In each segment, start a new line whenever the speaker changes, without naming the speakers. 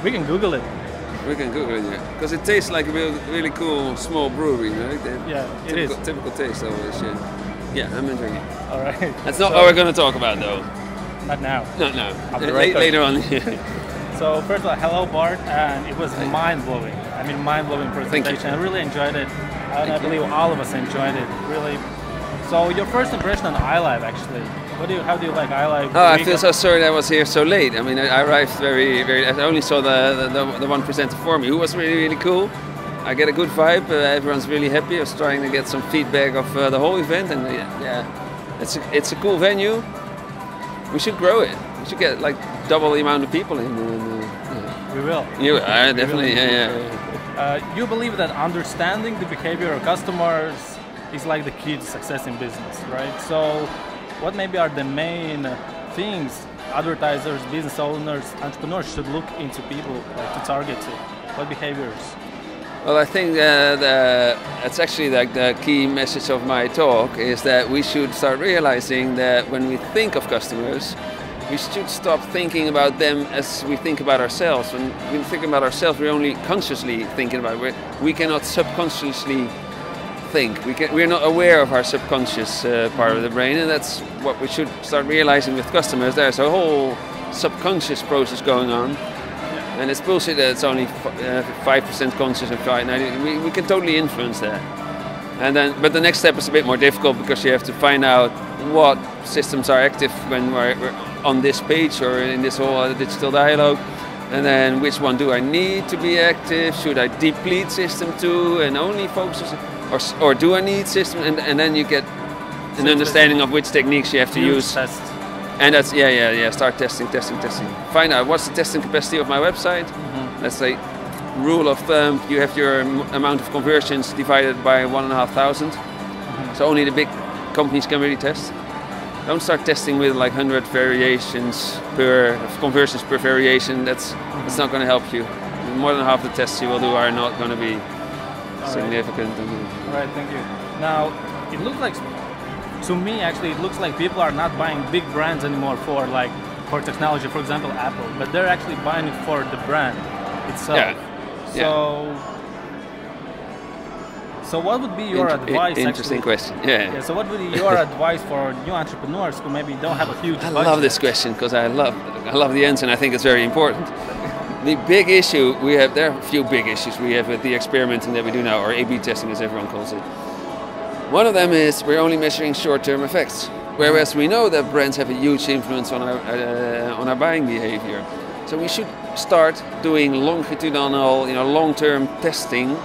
We can Google it.
We can Google it, yeah. Because it tastes like a really cool small brewery, right?
Yeah, it is.
Typical taste always, yeah. Yeah, I'm enjoying it.
All right.
That's not what we're going to talk about, though.
Not now.
Not now.
Later
on.
So first of all, hello Bart, and it was mind-blowing. I mean, mind-blowing presentation. I really enjoyed it, and I believe all of us enjoyed it. Really. So your first impression on iLive, actually. How do you like iLive?
Oh, I feel so sorry that I was here so late. I mean, I arrived very. I only saw the one presenter for me, who was really cool. I get a good vibe. Everyone's really happy. I was trying to get some feedback of the whole event, and yeah, it's a cool venue. We should grow it. We should get like double the amount of people in.
We will.
You definitely, yeah.
You believe that understanding the behavior of customers is like the key to success in business, right? So, what maybe are the main things advertisers, business owners, entrepreneurs should look into people to target to? What behaviors?
Well, I think that's actually like the key message of my talk is that we should start realizing that when we think of customers, we should stop thinking about them as we think about ourselves. When we think about ourselves, we're only consciously thinking about it. We cannot subconsciously think. We're not aware of our subconscious part of the brain, and that's what we should start realizing with customers. There's a whole subconscious process going on, and it's bullshit that it's only 5% conscious and 5%. We can totally influence that. But the next step is a bit more difficult because you have to find out what systems are active when we're on this page or in this whole digital dialogue, and then which one do I need to be active? Should I deplete system 2 and only focus, or do I need system? And then you get an understanding of which techniques you have to use.
Test.
And that's start testing. Find out what's the testing capacity of my website. Let's say rule of thumb, you have your amount of conversions divided by 1,500. So only the big companies can really test. Don't start testing with like 100 variations per conversions per variation. That's not going to help you. More than half the tests you will do are not going to be significant.
All right, thank you. Now, it looks like, to me actually, it looks like people are not buying big brands anymore for technology, for example, Apple, but they're actually buying it for the brand itself.
Yeah.
So what would be your advice?
Interesting question. Yeah.
So what would be your advice for new entrepreneurs who maybe don't have a huge budget?
I love this question because I love the answer, and I think it's very important. The big issue we have, there are a few big issues we have with the experimenting that we do now, or A/B testing as everyone calls it. One of them is we're only measuring short-term effects, whereas we know that brands have a huge influence on our buying behavior. So we should start doing longitudinal, long-term testing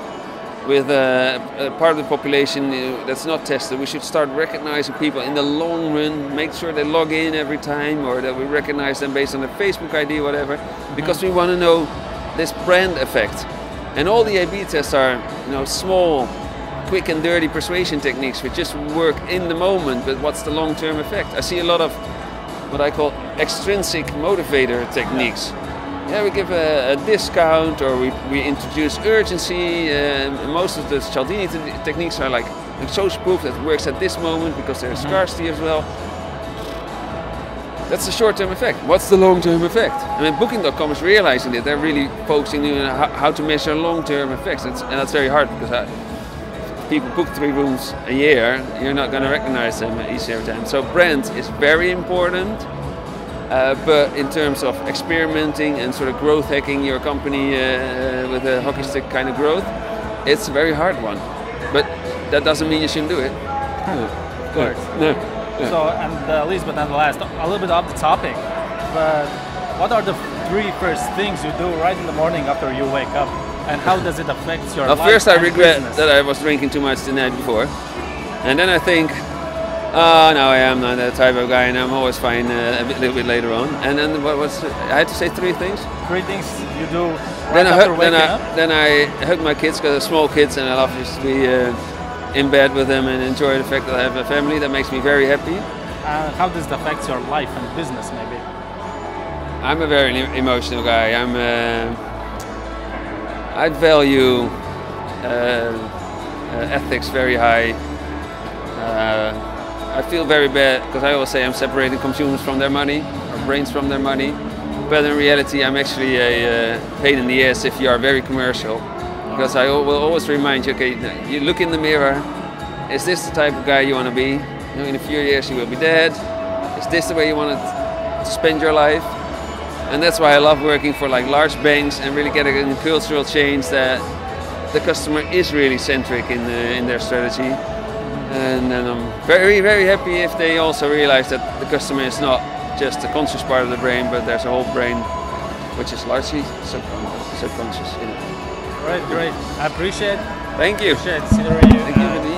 with a part of the population that's not tested. We should start recognizing people in the long run, make sure they log in every time, or that we recognize them based on their Facebook ID, whatever, because we want to know this brand effect. And all the A/B tests are, small, quick and dirty persuasion techniques which just work in the moment, but what's the long-term effect? I see a lot of what I call extrinsic motivator techniques. Yeah, we give a discount, or we introduce urgency. Most of the Cialdini techniques are like social proof that works at this moment because there's scarcity as well. That's the short-term effect. What's the long-term effect? I mean, Booking.com is realizing that they're really focusing on how to measure long-term effects, and that's very hard because people book 3 rooms a year. You're not going to recognize them each every time. So brand is very important. But in terms of experimenting and sort of growth hacking your company with a hockey stick kind of growth, it's a very hard one. But that doesn't mean you shouldn't do it.
Of course.
No.
Yeah. So, and least but not the last, a little bit off the topic, but what are the 3 first things you do right in the morning after you wake up, and how does it affect your life?
First, I regret
business?
that I was drinking too much the night before, and then I think, oh, no, I am not that type of guy, and I'm always fine a little bit later on. And then I had to say 3 things.
3 things you do right after waking up?
Then I hug my kids, because they're small kids, and I love just to be in bed with them and enjoy the fact that I have a family. That makes me very happy.
How does it affect your life and business, maybe?
I'm a very emotional guy. I value ethics very high. I feel very bad because I always say I'm separating consumers from their money, or brains from their money. but in reality I'm actually a pain in the ass if you are very commercial, because I will always remind you, okay, you look in the mirror, is this the type of guy you want to be? You know, in a few years you will be dead. Is this the way you want to spend your life? And that's why I love working for like large banks and really getting a cultural change that the customer is really centric in their strategy. And I'm very, very happy if they also realize that the customer is not just a conscious part of the brain, but there's a whole brain which is largely subconscious. You know.
Right, great. I appreciate it.
Thank you.
Appreciate considering you.
Thank you.